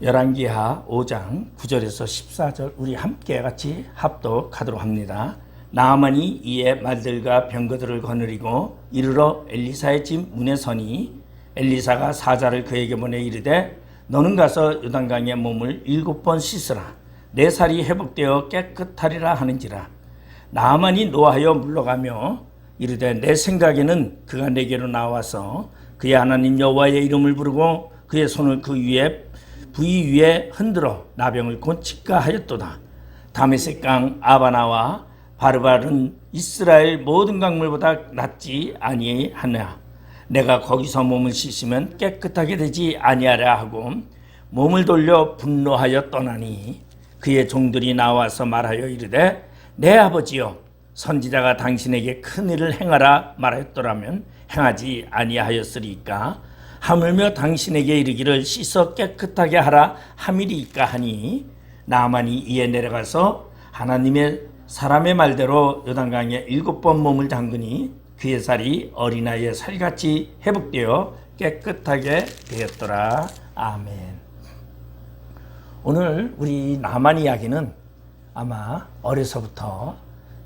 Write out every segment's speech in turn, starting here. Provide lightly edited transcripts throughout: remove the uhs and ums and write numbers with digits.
열왕기하 5장 9절에서 14절 우리 함께 같이 합독하도록 합니다. 나아만이 이에 말들과 병거들을 거느리고 이르러 엘리사의 집 문에 서니 엘리사가 사자를 그에게 보내 이르되 너는 가서 요단강에 몸을 7번 씻으라. 내 살이 회복되어 깨끗하리라 하는지라. 나아만이 노하여 물러가며 이르되 내 생각에는 그가 내게로 나와서 그의 하나님 여호와의 이름을 부르고 그의 손을 그 부위 위에 흔들어 나병을 고치까 하였도다. 다메섹 강 아바나와 바르발은 이스라엘 모든 강물보다 낫지 아니하냐. 내가 거기서 몸을 씻으면 깨끗하게 되지 아니하랴 하고 몸을 돌려 분노하여 떠나니 그의 종들이 나와서 말하여 이르되 내 아버지여 선지자가 당신에게 큰 일을 행하라 말하였더라면 행하지 아니하였으리까. 하물며 당신에게 이르기를 씻어 깨끗하게 하라 함이리까 하니 나아만이 이에 내려가서 하나님의 사람의 말대로 요단강에 7번 몸을 담그니 그의 살이 어린아이의 살같이 회복되어 깨끗하게 되었더라. 아멘. 오늘 우리 나아만 이야기는 아마 어려서부터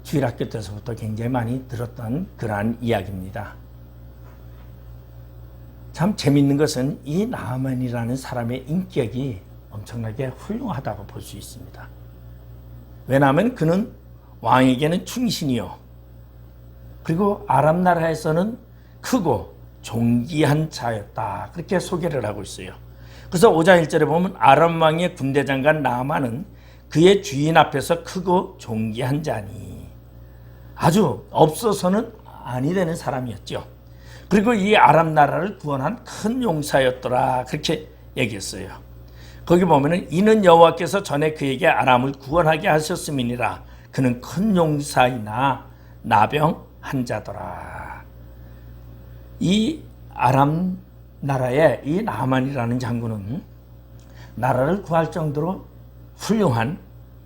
주일학교 때서부터 굉장히 많이 들었던 그러한 이야기입니다. 참 재밌는 것은 이 나아만이라는 사람의 인격이 엄청나게 훌륭하다고 볼 수 있습니다. 왜냐하면 그는 왕에게는 충신이요, 그리고 아람 나라에서는 크고 존귀한 자였다, 그렇게 소개를 하고 있어요. 그래서 5장 1절에 보면 아람 왕의 군대장관 나아만은 그의 주인 앞에서 크고 존귀한 자니, 아주 없어서는 아니 되는 사람이었죠. 그리고 이 아람 나라를 구원한 큰 용사였더라, 그렇게 얘기했어요. 거기 보면은 이는 여호와께서 전에 그에게 아람을 구원하게 하셨음이니라. 그는 큰 용사이나 나병 환자더라. 이 아람 나라의 이 나아만이라는 장군은 나라를 구할 정도로 훌륭한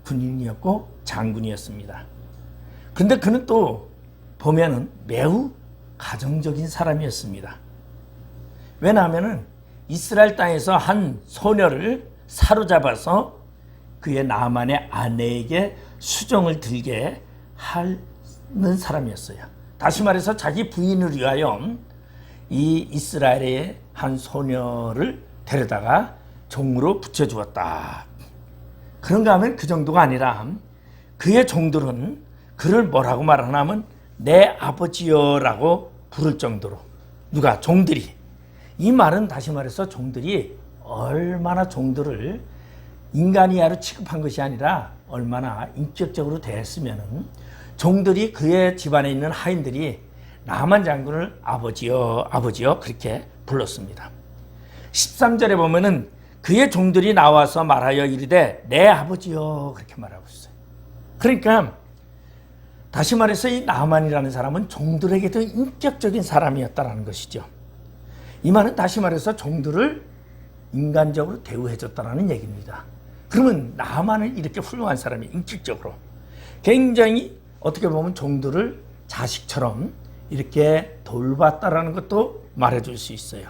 군인이었고 장군이었습니다. 그런데 그는 또 보면은 매우 가정적인 사람이었습니다. 왜냐하면 이스라엘 땅에서 한 소녀를 사로잡아서 그의 나아만의 아내에게 수정을 들게 하는 사람이었어요. 다시 말해서 자기 부인을 위하여 이 이스라엘의 한 소녀를 데려다가 종으로 붙여주었다. 그런가 하면 그 정도가 아니라 그의 종들은 그를 뭐라고 말하냐면 내 아버지여라고 부를 정도로, 누가? 종들이. 이 말은 다시 말해서 종들이 얼마나 종들을 인간이하로 취급한 것이 아니라 얼마나 인격적으로 대했으면 종들이 그의 집안에 있는 하인들이 나아만 장군을 아버지여 아버지여 그렇게 불렀습니다. 13절에 보면은 그의 종들이 나와서 말하여 이르되 내 아버지여 그렇게 말하고 있어요. 그러니까 다시 말해서 이 나아만이라는 사람은 종들에게도 인격적인 사람이었다는 것이죠. 이 말은 다시 말해서 종들을 인간적으로 대우해줬다는 얘기입니다. 그러면 나아만은 이렇게 훌륭한 사람이 인격적으로 굉장히 어떻게 보면 종들을 자식처럼 이렇게 돌봤다라는 것도 말해줄 수 있어요.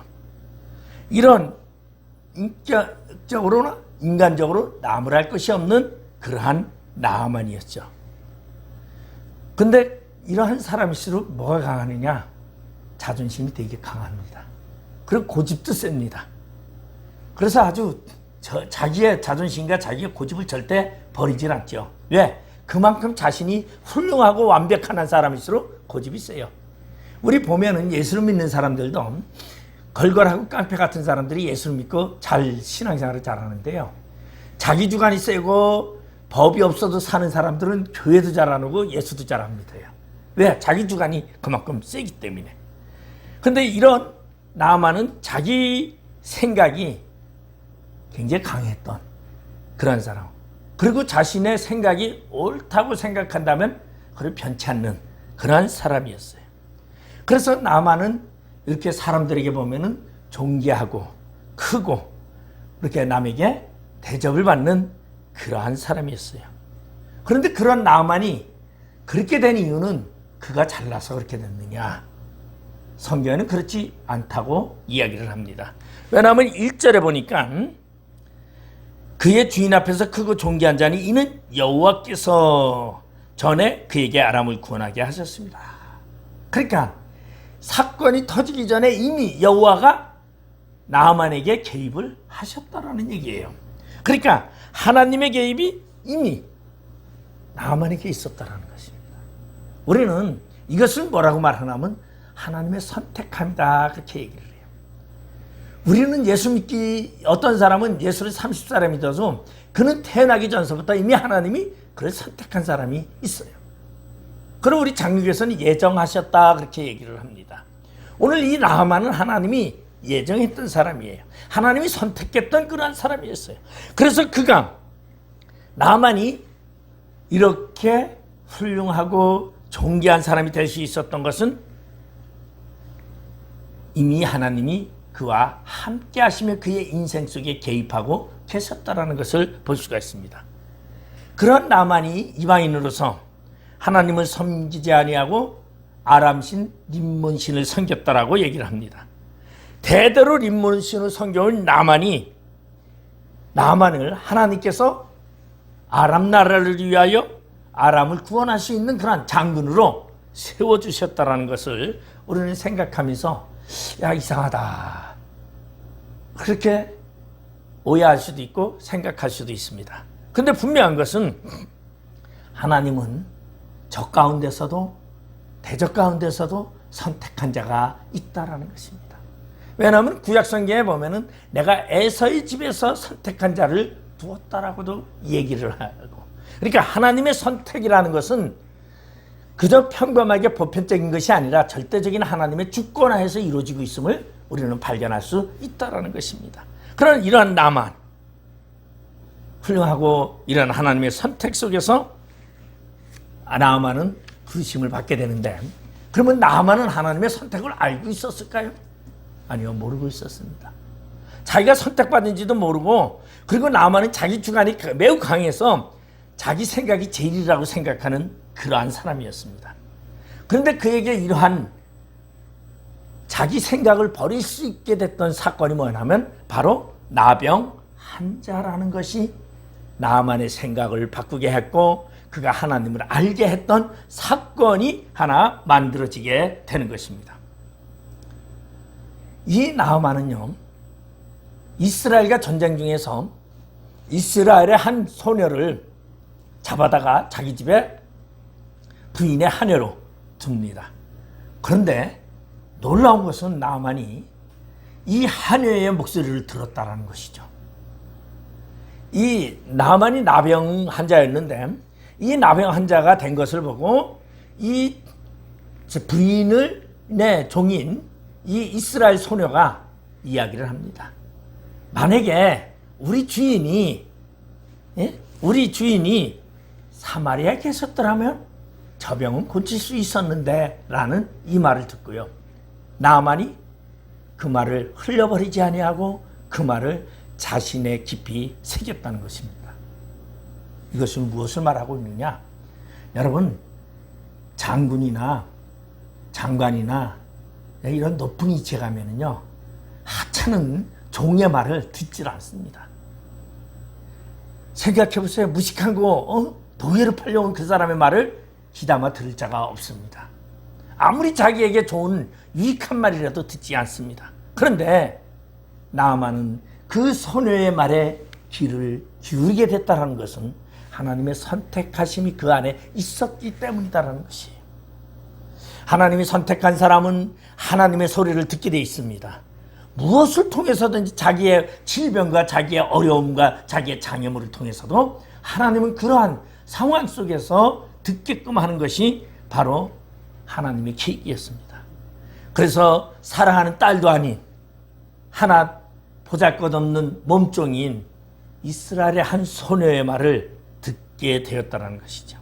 이런 인격적으로나 인간적으로 나무랄 것이 없는 그러한 나아만이었죠. 근데 이러한 사람일수록 뭐가 강하느냐? 자존심이 되게 강합니다. 그리고 고집도 셉니다. 그래서 아주 자기의 자존심과 자기의 고집을 절대 버리질 않죠. 왜? 그만큼 자신이 훌륭하고 완벽한 사람일수록 고집이 세요. 우리 보면은 예수를 믿는 사람들도 걸걸하고 깡패 같은 사람들이 예수를 믿고 잘 신앙생활을 잘하는데요. 자기 주관이 세고 법이 없어도 사는 사람들은 교회도 잘 안 오고 예수도 잘 안 믿어요. 왜? 자기 주관이 그만큼 세기 때문에. 근데 이런 나아만은 자기 생각이 굉장히 강했던 그런 사람. 그리고 자신의 생각이 옳다고 생각한다면 그걸 변치 않는 그런 사람이었어요. 그래서 나아만은 이렇게 사람들에게 보면은 존귀하고 크고 이렇게 남에게 대접을 받는 그러한 사람이었어요. 그런데 그런 나아만이 그렇게 된 이유는 그가 잘나서 그렇게 됐느냐? 성경에는 그렇지 않다고 이야기를 합니다. 왜냐하면 1절에 보니까 그의 주인 앞에서 크고 존귀한 자니 이는 여호와께서 전에 그에게 아람을 구원하게 하셨습니다. 그러니까 사건이 터지기 전에 이미 여호와가 나아만에게 개입을 하셨다라는 얘기예요. 그러니까 하나님의 개입이 이미 나아만에게 있었다라는 것입니다. 우리는 이것을 뭐라고 말하냐면 하나님의 선택함이다, 그렇게 얘기를 해요. 우리는 예수 믿기, 어떤 사람은 예수를 30살에 믿어서 그는 태어나기 전서부터 이미 하나님이 그를 선택한 사람이 있어요. 그럼 우리 장로교에서는 예정하셨다, 그렇게 얘기를 합니다. 오늘 이 나아만은 하나님이 예정했던 사람이에요. 하나님이 선택했던 그러한 사람이었어요. 그래서 그가, 나아만이 이렇게 훌륭하고 존귀한 사람이 될 수 있었던 것은 이미 하나님이 그와 함께 하시며 그의 인생 속에 개입하고 계셨다라는 것을 볼 수가 있습니다. 그런 나만이 이방인으로서 하나님을 섬기지 아니하고 아람신 림몬신을 섬겼다라고 얘기를 합니다. 대대로 림몬신을 섬겨온 나만을 하나님께서 아람 나라를 위하여 아람을 구원할 수 있는 그런 장군으로 세워주셨다라는 것을 우리는 생각하면서 야, 이상하다, 그렇게 오해할 수도 있고 생각할 수도 있습니다. 근데 분명한 것은 하나님은 적 가운데서도 대적 가운데서도 선택한 자가 있다라는 것입니다. 왜냐하면 구약성경에 보면은 내가 에서의 집에서 선택한 자를 두었다라고도 얘기를 하고, 그러니까 하나님의 선택이라는 것은 그저 평범하게 보편적인 것이 아니라 절대적인 하나님의 주권하에서 이루어지고 있음을 우리는 발견할 수 있다는 것입니다. 그런 이러한 나만, 훌륭하고 이런 하나님의 선택 속에서 나아만은 부르심을 받게 되는데, 그러면 나아만은 하나님의 선택을 알고 있었을까요? 아니요, 모르고 있었습니다. 자기가 선택받은지도 모르고, 그리고 나아만은 자기 주관이 매우 강해서 자기 생각이 제일이라고 생각하는 그러한 사람이었습니다. 그런데 그에게 이러한 자기 생각을 버릴 수 있게 됐던 사건이 뭐냐면 바로 나병 환자라는 것이 나아만의 생각을 바꾸게 했고 그가 하나님을 알게 했던 사건이 하나 만들어지게 되는 것입니다. 이 나아만은요, 이스라엘과 전쟁 중에서 이스라엘의 한 소녀를 잡아다가 자기 집에 부인의 하녀로 둡니다. 그런데 놀라운 것은 나아만이 이 하녀의 목소리를 들었다는 것이죠. 이 나아만이 나병 환자였는데 이 나병 환자가 된 것을 보고 이 부인을 내 종인 이 이스라엘 소녀가 이야기를 합니다. 만약에 우리 주인이 사마리아에 계셨더라면 저 병은 고칠 수 있었는데 라는 이 말을 듣고요, 나아만이 그 말을 흘려버리지 아니하고 그 말을 자신의 깊이 새겼다는 것입니다. 이것은 무엇을 말하고 있느냐? 여러분, 장군이나 장관이나 이런 높은 위치에 가면은요, 하찮은 종의 말을 듣질 않습니다. 생각해보세요. 무식하고 도예로 팔려온 그 사람의 말을 귀담아 들을 자가 없습니다. 아무리 자기에게 좋은 유익한 말이라도 듣지 않습니다. 그런데 나아만은 그 소녀의 말에 귀를 기울이게 됐다는 것은 하나님의 선택하심이 그 안에 있었기 때문이다라는 것이에요. 하나님이 선택한 사람은 하나님의 소리를 듣게 돼 있습니다. 무엇을 통해서든지 자기의 질병과 자기의 어려움과 자기의 장애물을 통해서도 하나님은 그러한 상황 속에서 듣게끔 하는 것이 바로 하나님의 계획이었습니다. 그래서 사랑하는 딸도 아닌 하나 보잘것없는 몸종인 이스라엘의 한 소녀의 말을 듣게 되었다는 것이죠.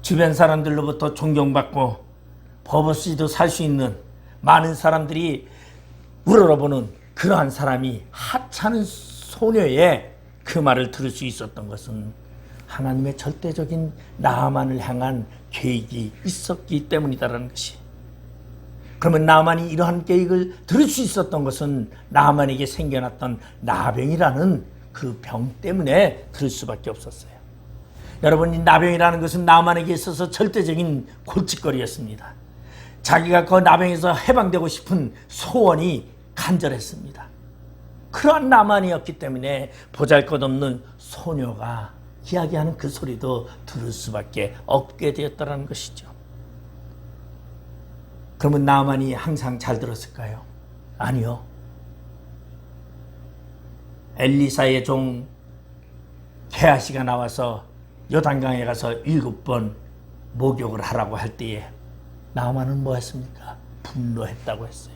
주변 사람들로부터 존경받고 법 없이도 살 수 있는 많은 사람들이 우러러보는 그러한 사람이 하찮은 소녀의 그 말을 들을 수 있었던 것은 하나님의 절대적인 나아만을 향한 계획이 있었기 때문이다라는 것이. 그러면 나아만이 이러한 계획을 들을 수 있었던 것은 나아만에게 생겨났던 나병이라는 그 병 때문에 그럴 수밖에 없었어요. 여러분, 이 나병이라는 것은 나만에게 있어서 절대적인 골칫거리였습니다. 자기가 그 나병에서 해방되고 싶은 소원이 간절했습니다. 그러한 나만이었기 때문에 보잘것없는 소녀가 이야기하는 그 소리도 들을 수밖에 없게 되었다는 것이죠. 그러면 나만이 항상 잘 들었을까요? 아니요. 엘리사의 종 게하시가 나와서 요단강에 가서 7번 목욕을 하라고 할 때에 나만은 뭐 했습니까? 분노했다고 했어요.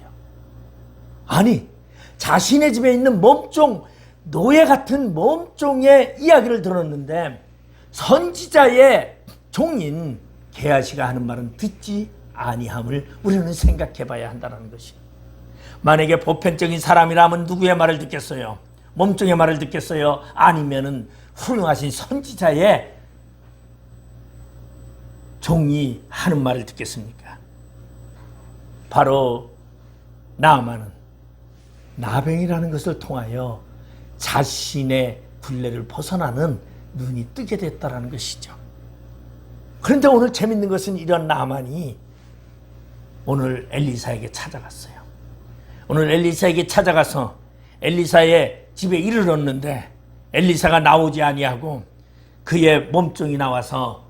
아니, 자신의 집에 있는 몸종, 노예 같은 몸종의 이야기를 들었는데 선지자의 종인 게하시가 하는 말은 듣지 아니함을 우리는 생각해 봐야 한다는 것이. 만약에 보편적인 사람이라면 누구의 말을 듣겠어요? 몸종의 말을 듣겠어요? 아니면은 훌륭하신 선지자의 종이 하는 말을 듣겠습니까? 바로 나아만은 나병이라는 것을 통하여 자신의 굴레를 벗어나는 눈이 뜨게 됐다는 것이죠. 그런데 오늘 재밌는 것은 이런 나아만이 오늘 엘리사에게 찾아갔어요. 오늘 엘리사에게 찾아가서 엘리사의 집에 이르렀는데 엘리사가 나오지 아니하고 그의 몸종이 나와서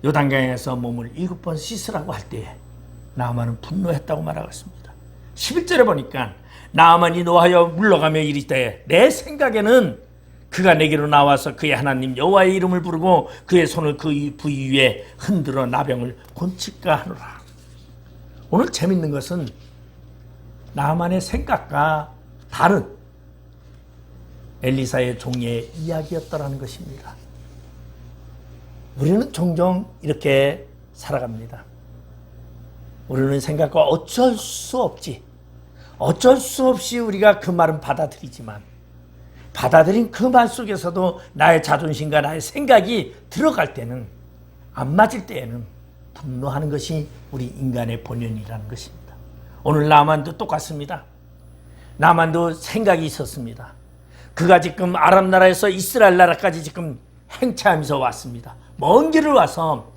요단강에서 몸을 7번 씻으라고 할 때에 나아만은 분노했다고 말하고 있습니다. 11절에 보니까 나아만이 노하여 물러가며 이르되 내 생각에는 그가 내게로 나와서 그의 하나님 여호와의 이름을 부르고 그의 손을 그 부위 위에 흔들어 나병을 곤칠까 하노라. 오늘 재밌는 것은 나아만의 생각과 다른 엘리사의 종의 이야기였다라는 것입니다. 우리는 종종 이렇게 살아갑니다. 우리는 생각과 어쩔 수 없지. 어쩔 수 없이 우리가 그 말은 받아들이지만 받아들인 그 말 속에서도 나의 자존심과 나의 생각이 들어갈 때는, 안 맞을 때에는 분노하는 것이 우리 인간의 본연이라는 것입니다. 오늘 나만도 똑같습니다. 나만도 생각이 있었습니다. 그가 지금 아랍 나라에서 이스라엘 나라까지 지금 행차하면서 왔습니다. 먼 길을 와서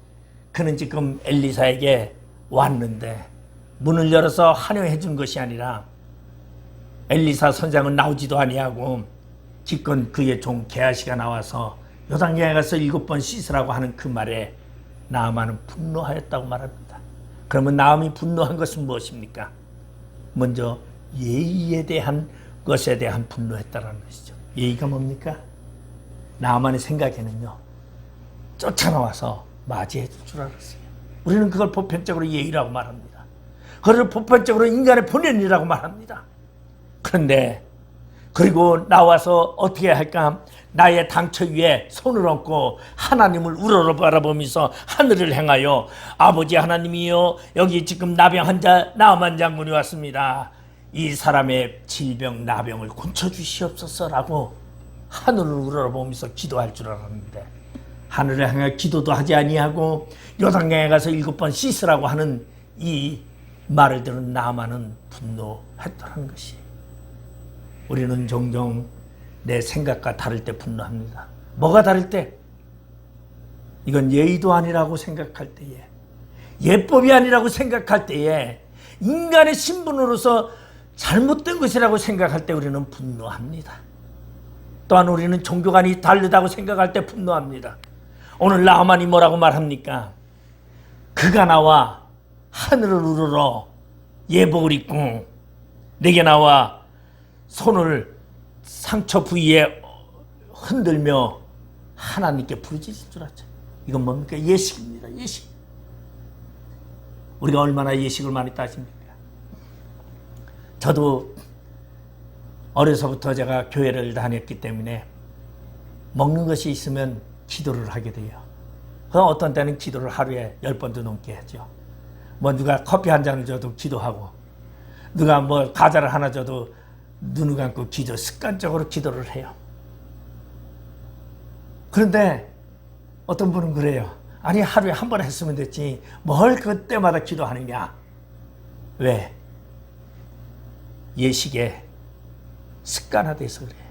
그는 지금 엘리사에게 왔는데 문을 열어서 환영해 준 것이 아니라 엘리사 선장은 나오지도 아니하고 기껏 그의 종 게하시가 나와서 요단강에 가서 7번 씻으라고 하는 그 말에 나아만은 분노하였다고 말합니다. 그러면 나아만이 분노한 것은 무엇입니까? 먼저 예의에 대한 것에 대한 분노했다는 것이죠. 예의가 뭡니까? 나아만의 생각에는요, 쫓아나와서 맞이해 줄 줄 알았어요. 우리는 그걸 보편적으로 예의라고 말합니다. 그걸 보편적으로 인간의 본연이라고 말합니다. 그런데 그리고 나와서 어떻게 할까? 나의 당처 위에 손을 얹고 하나님을 우러러 바라보면서 하늘을 향하여 아버지 하나님이여, 여기 지금 나병 환자 나아만 장군이 왔습니다. 이 사람의 질병 나병을 고쳐주시옵소서라고 하늘을 우러러보면서 기도할 줄 알았는데 하늘을 향해 기도도 하지 아니하고 요단강에 가서 7번 씻으라고 하는 이 말을 들은 나아만은 분노했다는 것이. 우리는 종종 내 생각과 다를 때 분노합니다. 뭐가 다를 때? 이건 예의도 아니라고 생각할 때에, 예법이 아니라고 생각할 때에, 인간의 신분으로서 잘못된 것이라고 생각할 때 우리는 분노합니다. 또한 우리는 종교관이 다르다고 생각할 때 분노합니다. 오늘 나아만이 뭐라고 말합니까? 그가 나와 하늘을 우러러 예복을 입고 내게 나와 손을 상처 부위에 흔들며 하나님께 부르짖을 줄 알았죠. 이건 뭡니까? 예식입니다. 예식. 우리가 얼마나 예식을 많이 따집니까? 저도 어려서부터 제가 교회를 다녔기 때문에 먹는 것이 있으면 기도를 하게 돼요. 그럼 어떤 때는 기도를 하루에 10번도 넘게 하죠. 뭐 누가 커피 한 잔을 줘도 기도하고, 누가 뭐 과자를 하나 줘도 눈을 감고 기도, 습관적으로 기도를 해요. 그런데 어떤 분은 그래요. 아니, 하루에 한 번 했으면 됐지 뭘 그때마다 기도하느냐. 왜? 예식에 습관화돼서 그래요.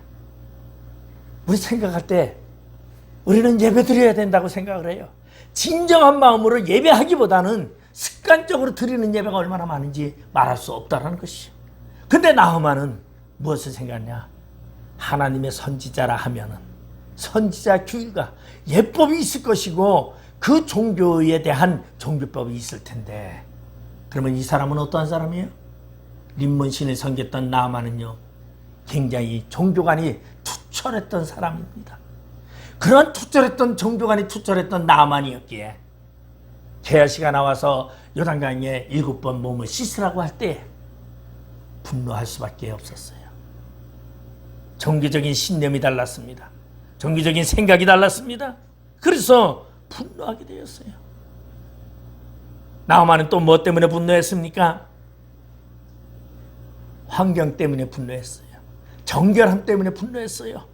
우리 생각할 때 우리는 예배 드려야 된다고 생각을 해요. 진정한 마음으로 예배하기보다는 습관적으로 드리는 예배가 얼마나 많은지 말할 수 없다는 것이요. 근데 나흐만은 무엇을 생각하냐? 하나님의 선지자라 하면은 선지자 규율과 예법이 있을 것이고 그 종교에 대한 종교법이 있을 텐데, 그러면 이 사람은 어떠한 사람이에요? 림몬신을 섬겼던 나아만은요, 굉장히 종교관이 투철했던 사람입니다. 그런 투철했던 종교관이 투철했던 나아만이었기에 게하시가 나와서 요단강에 7번 몸을 씻으라고 할 때 분노할 수밖에 없었어요. 종교적인 신념이 달랐습니다. 종교적인 생각이 달랐습니다. 그래서 분노하게 되었어요. 나아만은 또 뭐 때문에 분노했습니까? 환경 때문에 분노했어요. 정결함 때문에 분노했어요.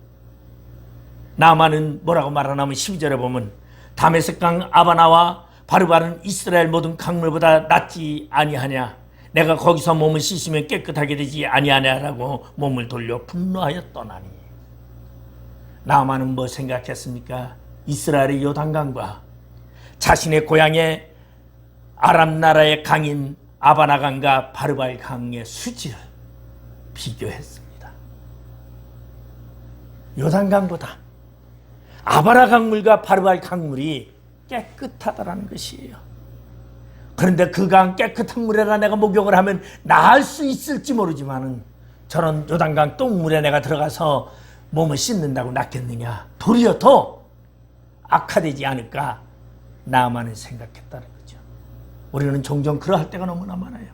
나아만은 뭐라고 말하냐면 12절에 보면 다메섹강 아바나와 바르바는 이스라엘 모든 강물보다 낫지 아니하냐, 내가 거기서 몸을 씻으면 깨끗하게 되지 아니하냐라고 몸을 돌려 분노하여 떠나니. 나아만은 뭐 생각했습니까? 이스라엘의 요단강과 자신의 고향의 아람 나라의 강인 아바나 강과 바르발 강의 수질을 비교했습니다. 요단강보다 아바나 강물과 바르발 강물이 깨끗하다라는 것이에요. 그런데 그 강 깨끗한 물에다 내가 목욕을 하면 나을 수 있을지 모르지만은 저런 요단강 똥물에 내가 들어가서 몸을 씻는다고 낫겠느냐, 도리어 더 악화되지 않을까 나아만은 생각했다는 거죠. 우리는 종종 그러할 때가 너무나 많아요.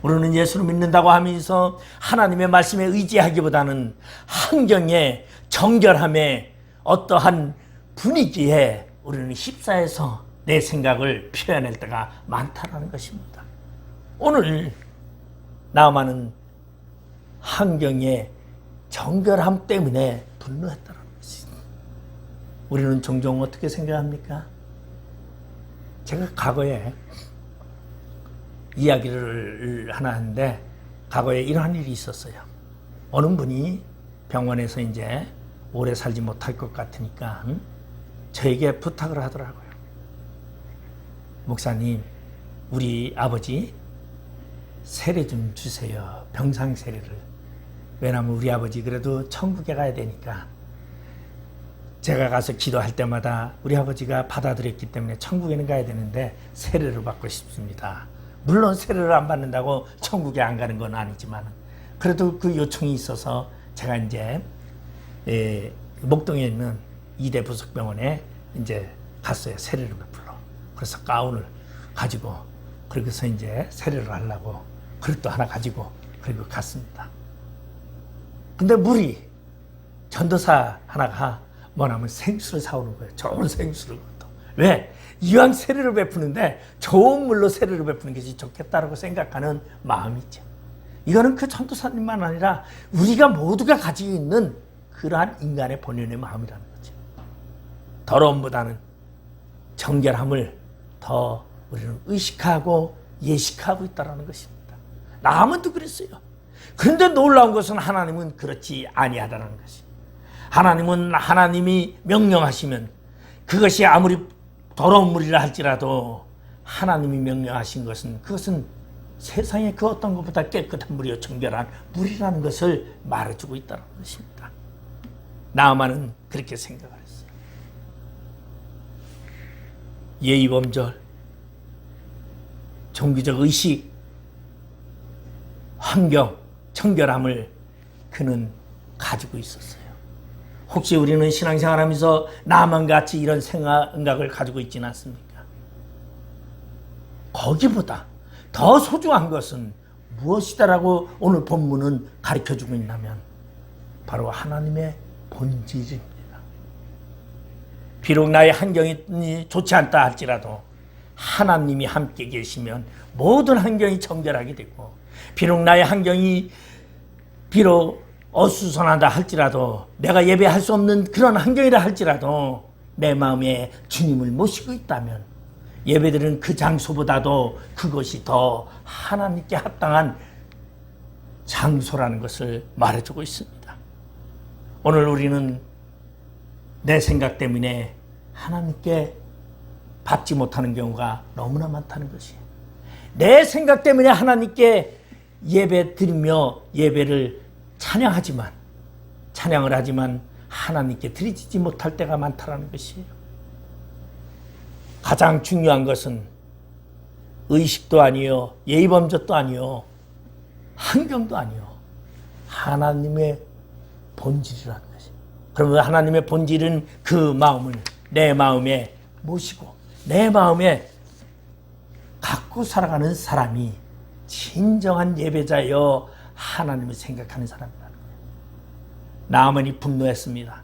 우리는 예수를 믿는다고 하면서 하나님의 말씀에 의지하기보다는 환경에, 정결함에, 어떠한 분위기에 우리는 휩싸여서 내 생각을 표현할 때가 많다는 것입니다. 오늘 나아만은 환경의 정결함 때문에 분노했다는 것입니다. 우리는 종종 어떻게 생각합니까? 제가 과거에 이야기를 하나 하는데, 과거에 이러한 일이 있었어요. 어느 분이 병원에서 이제 오래 살지 못할 것 같으니까 저에게 부탁을 하더라고요. 목사님, 우리 아버지 세례 좀 주세요. 병상 세례를. 왜냐하면 우리 아버지 그래도 천국에 가야 되니까 제가 가서 기도할 때마다 우리 아버지가 받아들였기 때문에 천국에는 가야 되는데 세례를 받고 싶습니다. 물론 세례를 안 받는다고 천국에 안 가는 건 아니지만 그래도 그 요청이 있어서 제가 이제 목동에 있는 이대 부속병원에 이제 갔어요. 세례를 베풀러. 그래서 가운을 가지고 그러고서 이제 세례를 하려고 그릇도 하나 가지고 그리고 갔습니다. 근데 물이 전도사 하나가 뭐냐면 생수를 사오는 거예요. 좋은 생수를. 왜? 이왕 세례를 베푸는데 좋은 물로 세례를 베푸는 것이 좋겠다라고 생각하는 마음이 있죠. 이거는 그 전도사님만 아니라 우리가 모두가 가지고 있는 그러한 인간의 본연의 마음이라는 거죠. 더러움보다는 정결함을 더 우리는 의식하고 예식하고 있다는 것입니다. 나아만도 그랬어요. 그런데 놀라운 것은 하나님은 그렇지 아니하다는 것이. 하나님은 하나님이 명령하시면 그것이 아무리 더러운 물이라 할지라도 하나님이 명령하신 것은 그것은 세상의 그 어떤 것보다 깨끗한 물이요 정결한 물이라는 것을 말해주고 있다는 것입니다. 나아만은 그렇게 생각을 했어요. 예의범절, 종교적 의식, 환경, 청결함을 그는 가지고 있었어요. 혹시 우리는 신앙생활하면서 나만같이 이런 생각을 가지고 있지는 않습니까? 거기보다 더 소중한 것은 무엇이다라고 오늘 본문은 가르쳐주고 있냐면 바로 하나님의 본질입니다. 비록 나의 환경이 좋지 않다 할지라도 하나님이 함께 계시면 모든 환경이 정결하게 되고, 비록 나의 환경이 어수선하다 할지라도, 내가 예배할 수 없는 그런 환경이라 할지라도 내 마음에 주님을 모시고 있다면 예배드리는 그 장소보다도 그것이 더 하나님께 합당한 장소라는 것을 말해주고 있습니다. 오늘 우리는 내 생각 때문에 하나님께 받지 못하는 경우가 너무나 많다는 것이에요. 내 생각 때문에 하나님께 예배 드리며 예배를 찬양을 하지만 하나님께 드리지 못할 때가 많다는 것이에요. 가장 중요한 것은 의식도 아니요, 예의범접도 아니요, 환경도 아니요, 하나님의 본질이라는 것이에요. 그러면 하나님의 본질은 그 마음을 내 마음에 모시고 내 마음에 갖고 살아가는 사람이 진정한 예배자여 하나님을 생각하는 사람이라는 거예요. 나아만이 분노했습니다.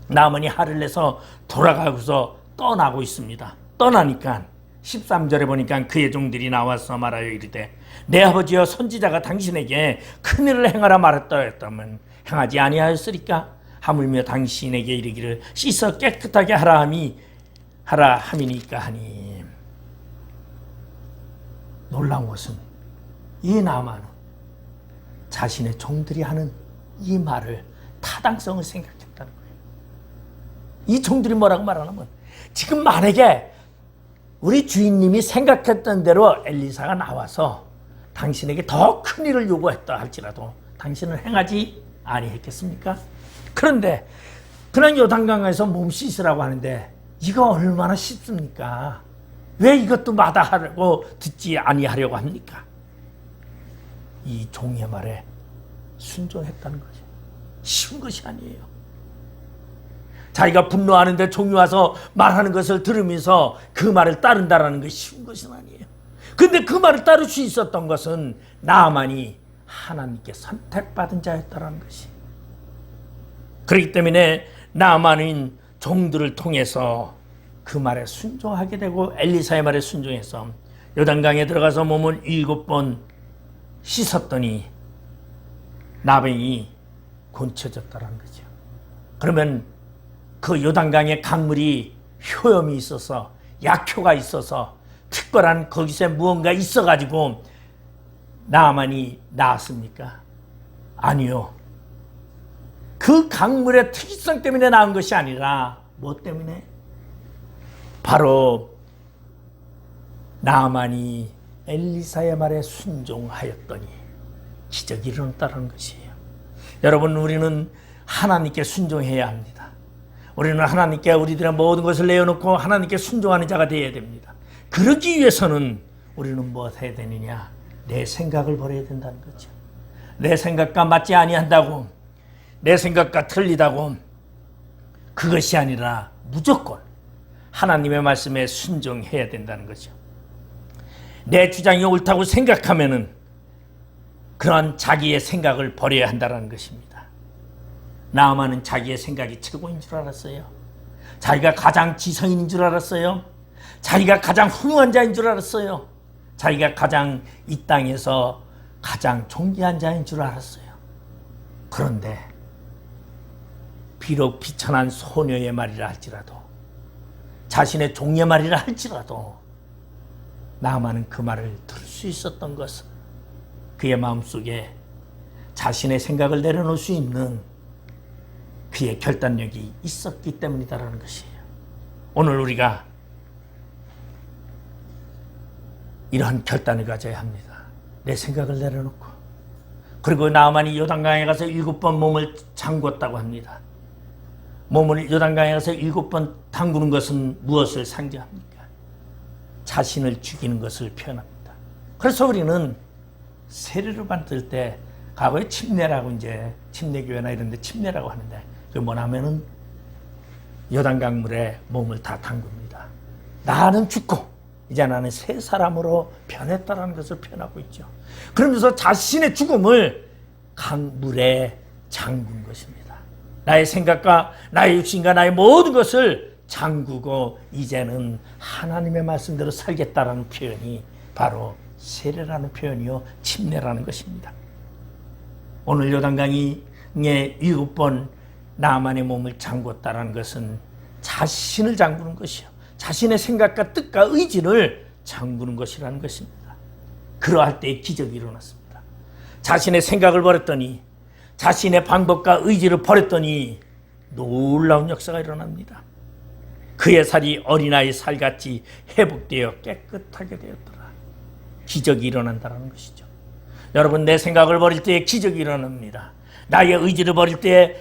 나아만이 화를 내서 돌아가고서 떠나고 있습니다. 떠나니까 13절에 보니까 그의 종들이 나와서 말하여 이르되 내 아버지여 선지자가 당신에게 큰일을 행하라 말했다면 행하지 아니하였으리까? 하물며 당신에게 이르기를 씻어 깨끗하게 하라 함이니까 하니. 놀라운 것은 이 나아만은 자신의 종들이 하는 이 말을 타당성을 생각했다는 거예요. 이 종들이 뭐라고 말하냐면 지금 만약에 우리 주인님이 생각했던 대로 엘리사가 나와서 당신에게 더 큰 일을 요구했다 할지라도 당신은 행하지 아니했겠습니까? 그런데 그냥 요단강에서 몸 씻으라고 하는데 이거 얼마나 쉽습니까? 왜 이것도 마다하고 듣지 아니하려고 합니까? 이 종의 말에 순종했다는 거죠. 쉬운 것이 아니에요. 자기가 분노하는데 종이 와서 말하는 것을 들으면서 그 말을 따른다라는 것이 쉬운 것은 아니에요. 근데 그 말을 따를 수 있었던 것은 나아만이 하나님께 선택받은 자였다는 것이. 그렇기 때문에 나아만은 종들을 통해서 그 말에 순종하게 되고 엘리사의 말에 순종해서 요단강에 들어가서 몸을 7번 씻었더니 나병이 고쳐졌다는 거죠. 그러면 그 요단강의 강물이 효염이 있어서 약효가 있어서 특별한 거기서 무언가 있어가지고 나아만이 나았습니까? 아니요. 그 강물의 특이성 때문에 나은 것이 아니라 뭐 때문에? 바로 나아만이 엘리사의 말에 순종하였더니 기적이 일어났다는 것이에요. 여러분, 우리는 하나님께 순종해야 합니다. 우리는 하나님께 우리들의 모든 것을 내어놓고 하나님께 순종하는 자가 되어야 됩니다. 그러기 위해서는 우리는 무엇 해야 되느냐? 내 생각을 버려야 된다는 거죠. 내 생각과 맞지 아니한다고, 내 생각과 틀리다고, 그것이 아니라 무조건 하나님의 말씀에 순종해야 된다는 거죠. 내 주장이 옳다고 생각하면은 그런 자기의 생각을 버려야 한다는 것입니다. 나아만은 자기의 생각이 최고인 줄 알았어요. 자기가 가장 지성인인 줄 알았어요. 자기가 가장 훌륭한 자인 줄 알았어요. 자기가 가장 이 땅에서 가장 존귀한 자인 줄 알았어요. 그런데 비록 비천한 소녀의 말이라 할지라도, 자신의 종의 말이라 할지라도 나아만은 그 말을 들을 수 있었던 것은 그의 마음속에 자신의 생각을 내려놓을 수 있는 그의 결단력이 있었기 때문이다라는 것이에요. 오늘 우리가 이러한 결단을 가져야 합니다. 내 생각을 내려놓고. 그리고 나아만이 요단강에 가서 7번 몸을 잠궜다고 합니다. 몸을 요단강에 가서 7번 담그는 것은 무엇을 상징합니까? 자신을 죽이는 것을 표현합니다. 그래서 우리는 세례를 받을 때 과거에 침례라고, 이제 침례교회나 이런 데 침례라고 하는데, 그게 뭐냐면은 요단강물에 몸을 다 담굽니다. 나는 죽고 이제 나는 새 사람으로 변했다라는 것을 표현하고 있죠. 그러면서 자신의 죽음을 강물에 잠근 것입니다. 나의 생각과 나의 육신과 나의 모든 것을 잠그고 이제는 하나님의 말씀대로 살겠다라는 표현이 바로 세례라는 표현이요, 침례라는 것입니다. 오늘 요단강에 7번 나아만의 몸을 잠궜다라는 것은 자신을 잠그는 것이요, 자신의 생각과 뜻과 의지를 잠그는 것이라는 것입니다. 그러할 때 기적이 일어났습니다. 자신의 생각을 버렸더니, 자신의 방법과 의지를 버렸더니 놀라운 역사가 일어납니다. 그의 살이 어린아이 살같이 회복되어 깨끗하게 되었더라. 기적이 일어난다는 것이죠. 여러분, 내 생각을 버릴 때에 기적이 일어납니다. 나의 의지를 버릴 때에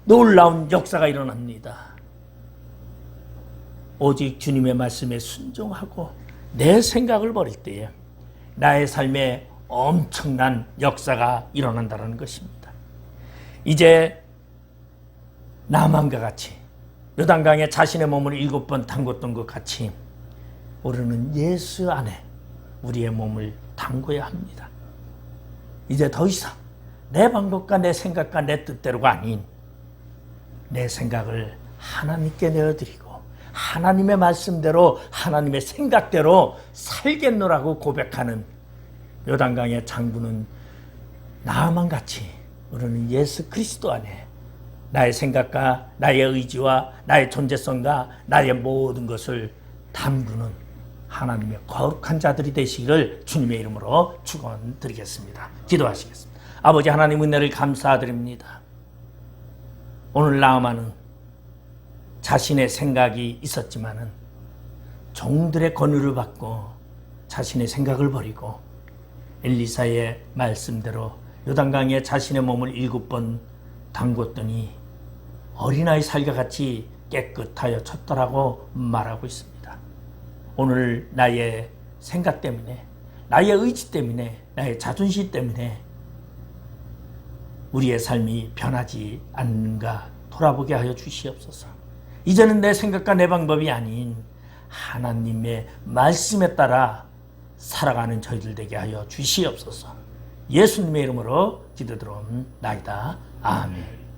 놀라운 역사가 일어납니다. 오직 주님의 말씀에 순종하고 내 생각을 버릴 때에 나의 삶에 엄청난 역사가 일어난다는 것입니다. 이제 나만과 같이 요단강에 자신의 몸을 7번 담궜던 것 같이 우리는 예수 안에 우리의 몸을 담궈야 합니다. 이제 더 이상 내 방법과 내 생각과 내 뜻대로가 아닌 내 생각을 하나님께 내어드리고 하나님의 말씀대로 하나님의 생각대로 살겠노라고 고백하는 요단강의 장군은 나만 같이 우리는 예수 그리스도 안에 나의 생각과 나의 의지와 나의 존재성과 나의 모든 것을 담그는 하나님의 거룩한 자들이 되시기를 주님의 이름으로 축원드리겠습니다. 기도하시겠습니다. 아버지 하나님, 은혜를 감사드립니다. 오늘 나아만은 자신의 생각이 있었지만은 종들의 권유를 받고 자신의 생각을 버리고 엘리사의 말씀대로 요단강에 자신의 몸을 7번 담궜더니 어린아이 살과 같이 깨끗하여 쳤더라고 말하고 있습니다. 오늘 나의 생각 때문에, 나의 의지 때문에, 나의 자존심 때문에 우리의 삶이 변하지 않는가 돌아보게 하여 주시옵소서. 이제는 내 생각과 내 방법이 아닌 하나님의 말씀에 따라 살아가는 저희들 되게 하여 주시옵소서. 예수님의 이름으로 기도드리옵나이다. 아멘.